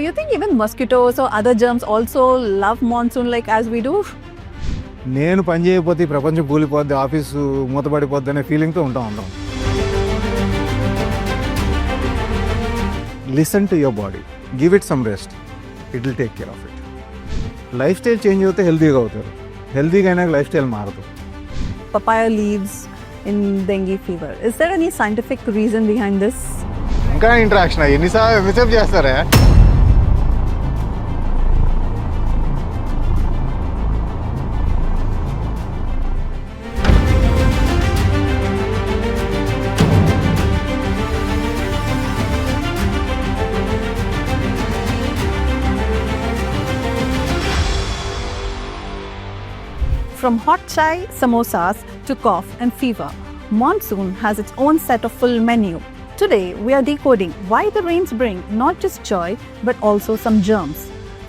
you think even mosquitoes or other germs also love monsoon like as we do? నేను పని చేయకపోతే ఈ ప్రపంచం కూలిపోద్ది, ఆఫీసు మూతపడిపోద్ది అనే ఫీలింగ్తో ఉంటాం. Listen to your body, give it some rest, it will take care of it. Life style change అవుతే హెల్తీగా అవుతారు, హెల్తీగా అయినాక లైఫ్ స్టైల్ మారదు. Papaya leaves in dengue fever. Is there any scientific reason behind this? ఇంకా interaction ఎంతసేపు చేస్తారా? From hot chai, samosas to cough and fever, monsoon has its own set of full menu. Today, we are decoding why the rains bring not just joy but also some germs.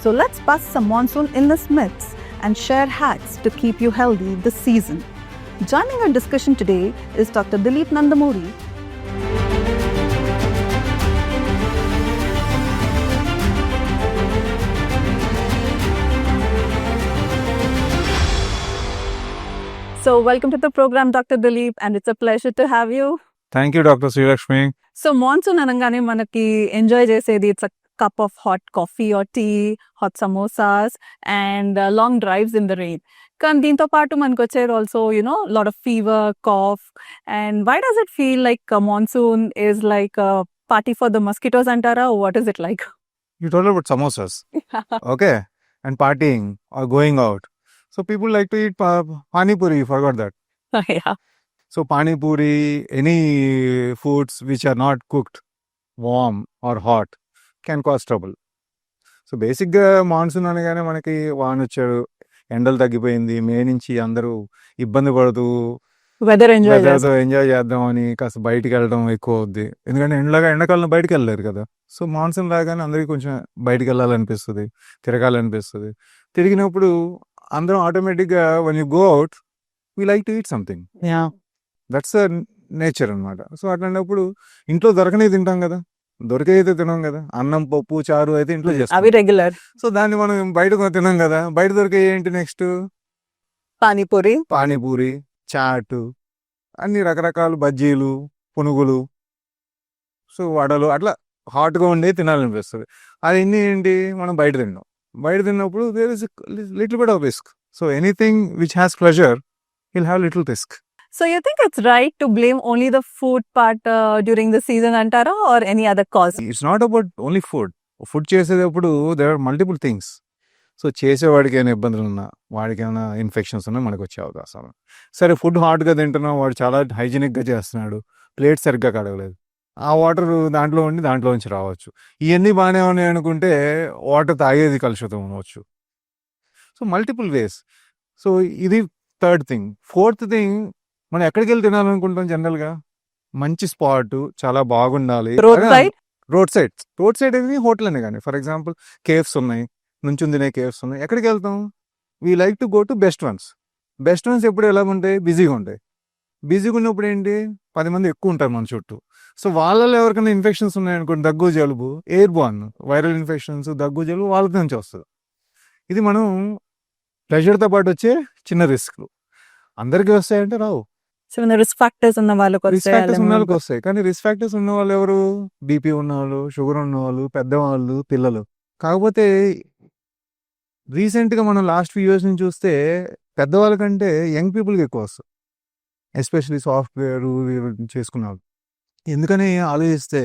So let's bust some monsoon illness myths and share hacks to keep you healthy this season. Joining our discussion today is Dr. Dilip Nandamuri. So welcome to the program, Dr. Dilip, and it's a pleasure to have you. Thank you doctor Srilakshmi. So monsoon అనగానే మనకి enjoy చేసేది it's a cup of hot coffee or tea, hot samosas and long drives in the rain. కానీ దీంతో పాటు మనకు వచ్చేది also lot of fever, cough. And why does it feel like monsoon is like party for the mosquitoes అంటారా? What is it like? You told about samosas, okay, and partying or going out. So people like to eat pani puri. You forgot that. Yeah. So pani puri, any foods which are not cooked, warm or hot, can cause trouble. So బేసిక్గా monsoon అనగానే మనకి వాన వచ్చాడు, ఎండలు తగ్గిపోయింది, మే నుంచి అందరూ ఇబ్బంది పడుతూ వెదర్ ఎంజాయ్ చేద్దామని కాస్త బయటికి వెళ్ళడం ఎక్కువ అవుద్ది. ఎందుకంటే ఎండాకాలం బయటికి వెళ్ళలేరు కదా. సో మాన్సూన్ లాగానే అందరికీ కొంచెం బయటికి వెళ్ళాలనిపిస్తుంది, తిరగాలనిపిస్తుంది. తిరిగినప్పుడు అందరం ఆటోమేటిక్గా one you go out we like to eat something. That's nature అనమాట. సో అట్లాంటప్పుడు ఇంట్లో దొరకనే తింటాం కదా, దొరికేదైతే తినాం కదా. అన్నం, పప్పు, చారు అయితే ఇంట్లో అవి చేస్తాం. రెగ్యులర్. సో దాన్ని మనం బయట తినాం కదా. బయట దొరికే ఏంటి నెక్స్ట్? పానీపూరి, చాటు, అన్ని రకరకాల బజ్జీలు, పునుగులు, సో వడలు, అట్లా హాట్గా ఉండే తినాలనిపిస్తుంది. అది ఏంటి మనం బయట తిన్నాం. బయట తిన్నప్పుడు there is little bit of risk. So anything which has pleasure will have little risk. So you think it's right to blame only the food part during the season antara or any other cause? It's not about only food చేసేటప్పుడు there are multiple things. So చేసేవాడికి ఏమైనా ఇబ్బందులు ఉన్నా, వాడికి ఏమైనా infections ఉన్నా మనకు వచ్చే అవకాశం. సరే ఫుడ్ హాట్గా తింటున్నాం, వాడు చాలా హైజీనిక్గా చేస్తున్నాడు, ప్లేట్ సరిగ్గా కడగలేదు, ఆ వాటర్ దాంట్లోంచి రావచ్చు. ఇవన్నీ బాగానే ఉన్నాయి అనుకుంటే వాటర్ తాగేది కలుషితం అవ్వచ్చు. So multiple ways. సో ఇది థర్డ్ థింగ్. ఫోర్త్ థింగ్, మనం ఎక్కడికి వెళ్ళి తినాలనుకుంటాం జనరల్గా? మంచి స్పాట్, చాలా బాగుండాలి. రోడ్ సైడ్ అనేది హోటల్ అనే కానీ, ఫర్ ఎగ్జాంపుల్ కేవ్స్ ఉన్నాయి, నుంచుని తినే కేవ్స్ ఉన్నాయి. ఎక్కడికి వెళ్తాం? We like to go to best once. Best once ఎప్పుడు ఎలా ఉంటాయి? బిజీగా ఉంటాయి. బిజీగా ఉన్నప్పుడు ఏంటి, 10 మంది ఎక్కువ ఉంటారు మన చుట్టూ. సో వాళ్ళలో ఎవరికైనా ఇన్ఫెక్షన్స్ ఉన్నాయనుకోండి, దగ్గు, జలుబు, ఎయిర్ బార్న్ వైరల్ ఇన్ఫెక్షన్స్, దగ్గు, జలుబు వాళ్ళ నుంచి వస్తుంది. ఇది మనం ప్లెజర్తో పాటు వచ్చే చిన్న రిస్క్లు. అందరికీ వస్తాయంటే రావు. రిస్క్ ఫ్యాక్టర్స్ ఉన్న వాళ్ళకి వస్తాయి. కానీ రిస్క్ ఫ్యాక్టర్స్ ఉన్న వాళ్ళు ఎవరు? బీపీ ఉన్నవాళ్ళు, షుగర్ ఉన్నవాళ్ళు, పెద్దవాళ్ళు, పిల్లలు. కాకపోతే రీసెంట్గా మనం లాస్ట్ ఫ్యూ ఇయర్స్ నుంచి చూస్తే పెద్దవాళ్ళ కంటే యంగ్ పీపుల్కి ఎక్కువ వస్తుంది, ఎస్పెషలీ సాఫ్ట్వేర్ చేసుకున్నారు. ఎందుకని ఆలోచిస్తే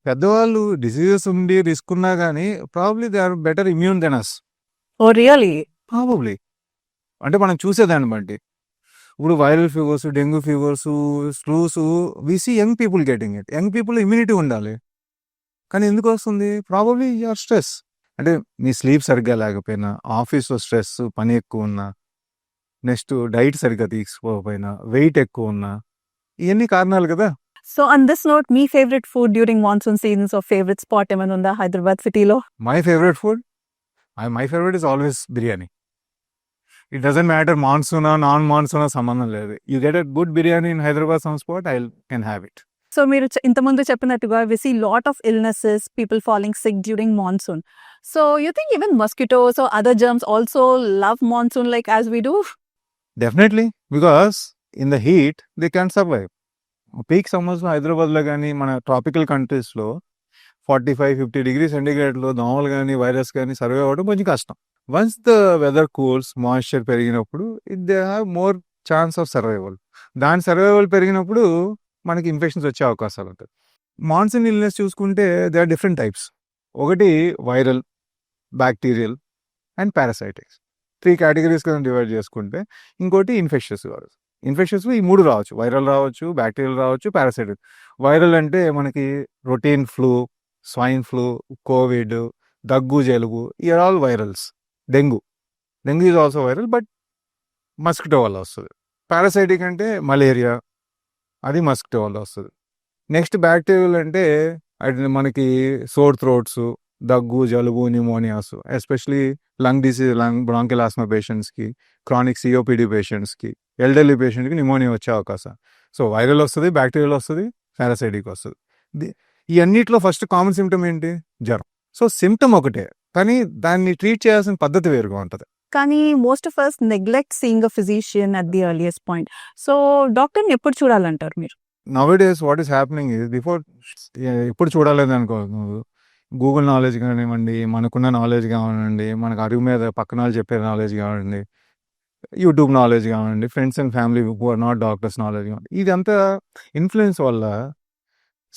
పెద్దవాళ్ళు డిసీజెస్ ఉండి రిస్క్ ఉన్నా కానీ probably they are better immune than us. Oh really? Probably. అంటే మనం చూసేదాన్ని బట్టి ఇప్పుడు viral fevers, dengue fevers, flus, we see young people getting it. Young people immunity ఉండాలి, కానీ ఎందుకు వస్తుంది? Probably your stress. అంటే మీ స్లీప్ సరిగ్గా లేకపోయినా, ఆఫీస్లో స్ట్రెస్, పని ఎక్కువ ఉన్నా, నెక్స్ట్ డైట్ సరిగ్గా తీసుకోకపోయినా, వెయిట్ ఎక్కువ ఉన్నా, ఇవన్నీ కారణాలు కదా. So on this note, మీ favourite food during monsoon seasons or favourite spot ఏమైనా ఉందా హైదరాబాద్ సిటీలో? My favourite food, my favourite is always biryani. It doesn't matter మాన్సూనా నాన్ మాన్సూనా సంబంధం లేదు. You get a good biryani in Hyderabad some spot, I can have it. So మీరు ఇంతకుముందు చెప్పినట్టుగా we see lot of illnesses, people falling sick during monsoon. So you think even mosquitoes or other germs also love monsoon like as we do? Definitely because in the heat they can survive. Peak సమ్మర్స్లో హైదరాబాద్లో కానీ మన tropical కంట్రీస్లో 45-50 degree సెంటిగ్రేడ్లో దోమలు కానీ virus కానీ survive అవ్వడం కొంచెం కష్టం. Once the weather cools, moisture పెరిగినప్పుడు they have more chance of survival. దాని సర్వైవల్ పెరిగినప్పుడు మనకి ఇన్ఫెక్షన్స్ వచ్చే అవకాశాలు ఉంటాయి. మాన్సూన్ ఇల్నెస్ చూసుకుంటే దే ఆర్ డిఫరెంట్ టైప్స్. ఒకటి viral, bacterial and parasitics. 3 categories కింద డివైడ్ చేసుకుంటే ఇంకోటి ఇన్ఫెక్షస్. ఈ 3 రావచ్చు. వైరల్ రావచ్చు, బ్యాక్టీరియల్ రావచ్చు, పారాసైటిక్. వైరల్ అంటే మనకి routine flu, swine flu, Covid, దగ్గు, జలుబు, year all virals. Dengue is also viral but mosquito వల్ల వస్తుంది. పారాసైటిక్ అంటే మలేరియా, అది మస్కిటో వల్ల వస్తుంది. నెక్స్ట్ బ్యాక్టీరియల్ అంటే అది మనకి సోర్ థ్రోట్స్, దగ్గు, జలుబు, pneumonias, especially lung disease, bronchial asthma పేషెంట్స్కి, క్రానిక్ సిఓపిడి పేషెంట్స్కి, ఎల్డర్లీ పేషెంట్కి న్యూమోనియా వచ్చే అవకాశం. సో వైరల్ వస్తుంది, బ్యాక్టీరియల్ వస్తుంది, పారాసైటిక్ వస్తుంది. ఈ అన్నిట్లో ఫస్ట్ కామన్ సిమ్టమ్ ఏంటి? జ్వరం. సో సిమ్టమ్ ఒకటే, కానీ దాన్ని ట్రీట్ చేయాల్సిన పద్ధతి వేరుగా ఉంటుంది. కానీ most of us neglect seeing a physician at the earliest point. So డాక్టర్ని ఎప్పుడు చూడాలంటారు మీరు? నౌడేస్ what is happening is before ఎప్పుడు చూడాలని అనుకో, గూగుల్ నాలెడ్జ్ కానివ్వండి, మనకున్న నాలెడ్జ్ కానివ్వండి, మనకు అరుగు మీద పక్కన వాళ్ళు చెప్పే నాలెడ్జ్ కానివ్వండి, యూట్యూబ్ నాలెడ్జ్ కానివ్వండి, friends and family who are not doctors knowledge కానివ్వండి, ఇదంతా ఇన్ఫ్లుయెన్స్ వల్ల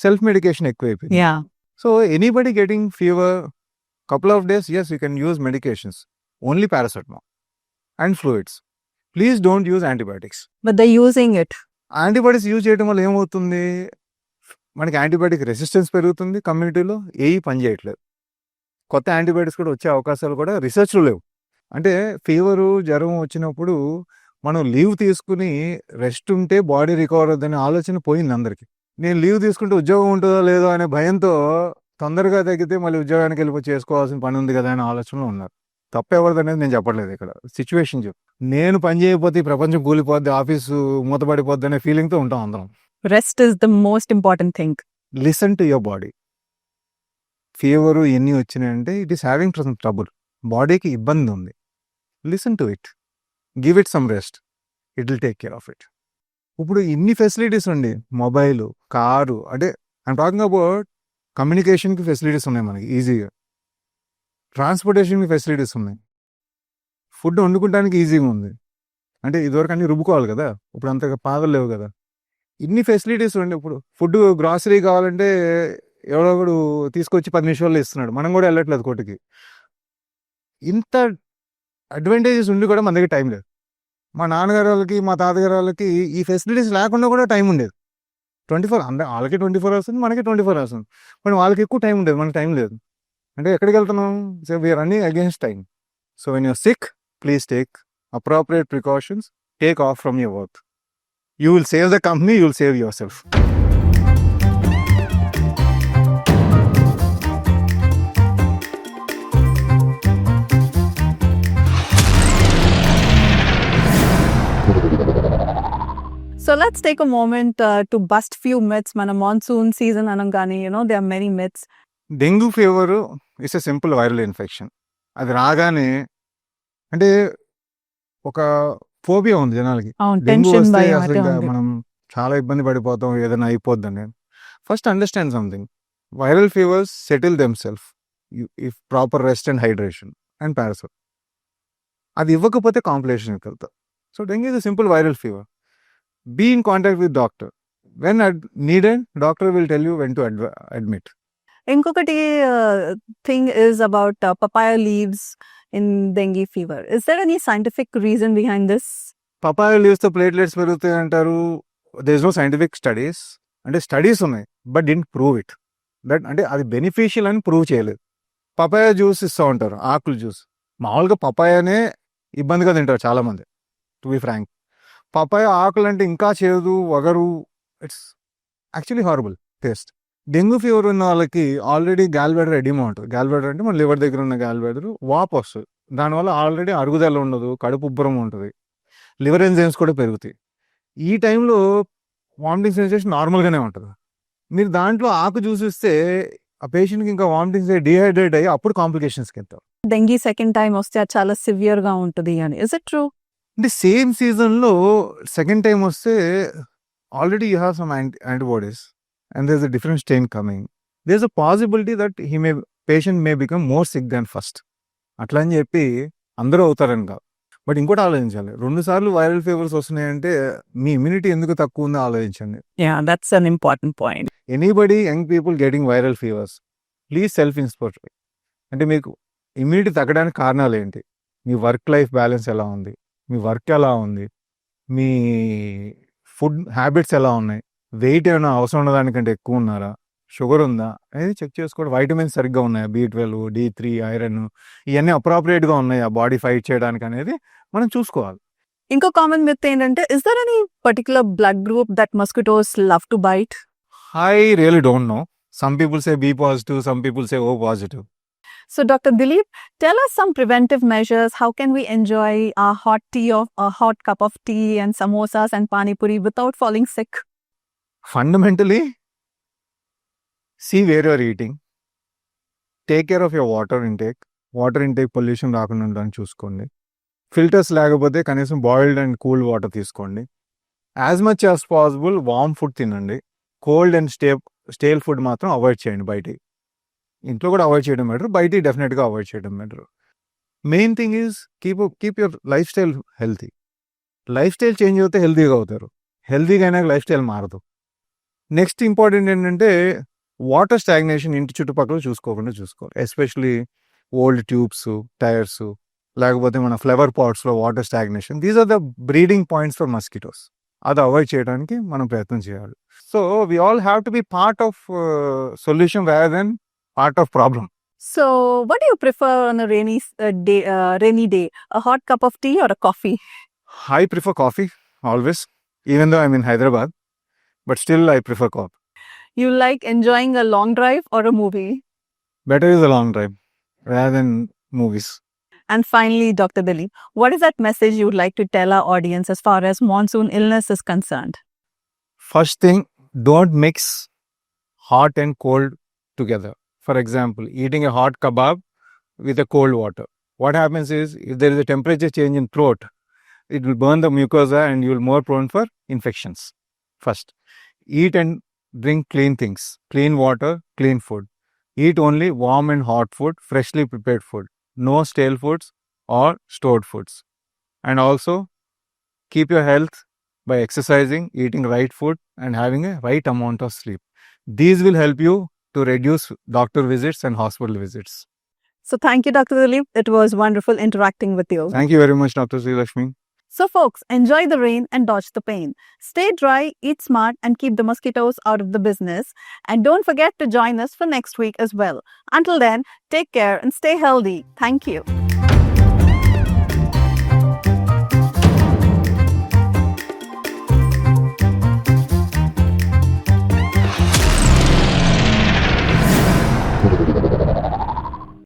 సెల్ఫ్ మెడికేషన్ ఎక్కువైపోయింది. So anybody getting fever couple of days, yes, you can use medications, only paracetamol and fluids. Please don't use antibiotics. But they're using it. Antibiotics use చేయడం వల్ల ఏమవుతుంది? మనకి antibiotic resistance పెరుగుతుంది, కమ్యూనిటీలో ఏవి పనిచేయట్లేదు. కొత్త యాంటీబయాటిక్స్ కూడా వచ్చే అవకాశాలు కూడా రీసెర్చ్లో లేవు. అంటే ఫీవరు, జ్వరం వచ్చినప్పుడు మనం లీవ్ తీసుకుని రెస్ట్ ఉంటే బాడీ రికవర్ అవుతుందనే ఆలోచన పోయింది అందరికీ. నేను లీవ్ తీసుకుంటే ఉద్యోగం ఉంటుందో లేదో అనే భయంతో తొందరగా తగ్గితే మళ్ళీ ఉద్యోగానికి వెళ్ళిపోయి చేసుకోవాల్సిన పని ఉంది కదా అనే ఆలోచనలో ఉన్నారు. తప్పు ఎవరిది అనేది నేను చెప్పట్లేదు, ఇక్కడ సిచ్యువేషన్ చెప్పు. నేను పని చేయకపోతే ఈ ప్రపంచం కూలిపోద్ది, ఆఫీసు మూతపడిపోద్ది అనే ఫీలింగ్తో ఉంటాం అందరం. Rest is the most important thing. Listen to your body. Fever ఎన్ని వచ్చినాయంటే it is having some trouble, బాడీకి ఇబ్బంది ఉంది. Listen to it, give it some rest, it will take care of it. ఇప్పుడు ఇన్ని ఫెసిలిటీస్ ఉండి, మొబైలు, కారు, అంటే I'm talking about కమ్యూనికేషన్కి ఫెసిలిటీస్ ఉన్నాయి మనకి ఈజీగా, ట్రాన్స్పోర్టేషన్కి ఫెసిలిటీస్ ఉన్నాయి, ఫుడ్ వండుకోవడానికి ఈజీగా ఉంది. అంటే ఇదివరకు అన్ని రుబ్బుకోవాలి కదా, ఇప్పుడు అంతగా పాదలు లేవు కదా. ఇన్ని ఫెసిలిటీస్ ఉండి ఇప్పుడు ఫుడ్, గ్రాసరీ కావాలంటే ఎవడో ఒకడు తీసుకొచ్చి 10 నిమిషాల్లో ఇస్తున్నాడు, మనం కూడా వెళ్ళట్లేదు కోటికి. ఇంత అడ్వాంటేజెస్ ఉండి కూడా మన దగ్గర టైం లేదు. మా నాన్నగారు వాళ్ళకి, మా తాతగారు వాళ్ళకి ఈ ఫెసిలిటీస్ లేకుండా కూడా టైం ఉండేది. 24 వాళ్ళకి 24 అవర్స్ ఉంది, మనకి 24 అవర్స్ ఉంది. కానీ వాళ్ళకి ఎక్కువ టైం ఉండేది, మనకి టైం లేదు. అంటే ఎక్కడికి వెళ్తున్నాం? So we're running against time. So when you're sick, please take appropriate precautions, take off from your work. You will save the company, you will save yourself. So let's take a moment to bust few myths. Mana monsoon season anangani, there are many myths. Dengue fever it's a simple viral infection. అది రాగానే అంటే ఒక phobia ఉంది జనాలకి. Dengue వస్తే అసలు ఇంకా మనం చాలా ఇబ్బంది పడిపోతాం, ఏదైనా అయిపోద్దని. First understand something, viral fevers settle themself if proper rest and hydration and parasite. అది ఇవ్వకపోతే కాంప్లికేషన్కి వెళ్తాం. So dengue is a simple viral fever. Be in contact with doctor. When needed, doctor will tell you when to admit. ఇంకొకటి thing is about papaya leaves in dengue fever. Is there any scientific reason behind this? Papaya లీవ్స్తో platelets పెరుగుతాయి అంటారు. There is no scientific studies. అంటే studies ఉన్నాయి but didn't prove it. That అంటే అది beneficial అని prove చేయలేదు. పపాయ జ్యూస్ ఇస్తూ ఉంటారు, ఆకులు జ్యూస్. మామూలుగా పపాయనే ఇబ్బందిగా తింటారు చాలామంది, టు బి ఫ్రాంక్. పపాయ ఆకులు అంటే ఇంకా చేదు, వగరు, it's actually horrible taste. Dengue fever ఉన్న వాళ్ళకి ఆల్రెడీ గ్యాల్బ్లాడర్ ఎడిమా ఉంటుంది. గ్యాల్బ్లాడర్ అంటే మన లివర్ దగ్గర ఉన్న గ్యాల్బ్లాడర్ వాపు వస్తుంది. దానివల్ల ఆల్రెడీ అరుగుదల ఉండదు, కడుపు ఉబ్బరం ఉంటుంది, లివర్ ఎంజైమ్స్ కూడా పెరుగుతాయి. ఈ టైంలో వామిటింగ్ సెన్సేషన్ నార్మల్గానే ఉంటుంది. మీరు దాంట్లో ఆకు చూసిస్తే ఆ పేషెంట్కి ఇంకా వామిటింగ్స్ డిహైడ్రేట్ అయ్యి అప్పుడు కాంప్లికేషన్స్కి వెళ్తాం. డెంగీ సెకండ్ టైం వస్తే అది చాలా సివియర్ గా ఉంటుంది అని. Is it true? అంటే సేమ్ సీజన్లో సెకండ్ టైం వస్తే already you have some antibodies and there is a different strain coming. There is a possibility that patient may become more sick than first. అట్లా అని చెప్పి అందరూ అవుతారని కాదు. బట్ ఇంకోటి ఆలోచించాలి, 2 సార్లు వైరల్ ఫీవర్స్ వస్తున్నాయంటే మీ ఇమ్యూనిటీ ఎందుకు తక్కువ ఉందో ఆలోచించండి. Yeah, that's an important point. Anybody young people getting viral fevers, please self inspect. అంటే మీకు ఇమ్యూనిటీ తగ్గడానికి కారణాలు ఏంటి? మీ వర్క్ లైఫ్ బ్యాలెన్స్ ఎలా ఉంది, మీ వర్క్ ఎలా ఉంది, మీ ఫుడ్ హ్యాబిట్స్ ఎలా ఉన్నాయి, వెయిట్ ఏమైనా అవసరం ఉన్న దానికంటే ఎక్కువ ఉన్నారా, షుగర్ ఉందా అనేది చెక్ చేసుకోండి. వైటమిన్స్ సరిగ్గా ఉన్నాయా, B12, D3, ఐరన్ ఇవన్నీ అప్రాప్రియేట్గా ఉన్నాయా బాడీ ఫైట్ చేయడానికి అనేది మనం చూసుకోవాలి. ఇంకో కామన్ మిత్ ఏంటంటే, is there any particular blood group that mosquitoes love to bite? I really don't know. Some people say B positive, some people say O positive. So, Dr. Dilip, tell us some preventive measures. How can we enjoy a hot cup of tea and samosas and pani puri without falling sick? Fundamentally, see where you are eating. Take care of your water intake. Water intake pollution రాకుండా ఉండడానికి చూసుకోండి. Filters లేకపోతే కనీసం boiled and cool water తీసుకోండి. As much as possible warm food తినండి. Cold and stale food మాత్రం avoid చేయండి. బయటికి ఇంట్లో కూడా అవాయిడ్ చేయడం బెటర్, బయటికి డెఫినెట్గా అవాయిడ్ చేయడం better. Main thing is keep your lifestyle healthy. Lifestyle change అవుతే హెల్తీగా అవుతారు. హెల్తీగా అయినా లైఫ్ స్టైల్ మారదు. నెక్స్ట్ ఇంపార్టెంట్ ఏంటంటే వాటర్ స్టాగ్నేషన్ ఇంటి చుట్టుపక్కల చూసుకోవాలి. ఎస్పెషలీ ఓల్డ్ ట్యూబ్స్, టైర్స్, లేకపోతే మన ఫ్లవర్ పాట్స్లో water stagnation. These are the breeding points for mosquitoes. అది అవాయిడ్ చేయడానికి మనం ప్రయత్నం చేయాలి. So we all have to be part of solution rather than part of problem. So, what do you prefer on a rainy day? A hot cup of tea or a coffee? I prefer coffee always, even though I'm in Hyderabad, but still I prefer coffee. You like enjoying a long drive or a movie? Better is a long drive rather than movies. And finally, Dr. Dilip, what is that message you would like to tell our audience as far as monsoon illness is concerned? First thing, don't mix hot and cold together. For example, eating a hot kebab with a cold water. What happens is, if there is a temperature change in throat, it will burn the mucosa and you will more prone for infections. First, eat and drink clean things, clean water, clean food. Eat only warm and hot food, freshly prepared food. No stale foods or stored foods. And also, keep your health by exercising, eating right food and having a right amount of sleep. These will help you to reduce doctor visits and hospital visits. So, thank you, Dr. Dilip. It was wonderful interacting with you. Thank you very much, Dr. Sri Lakshmi. So, folks, enjoy the rain and dodge the pain. Stay dry, eat smart, and keep the mosquitoes out of the business. And don't forget to join us for next week as well. Until then, take care and stay healthy. Thank you.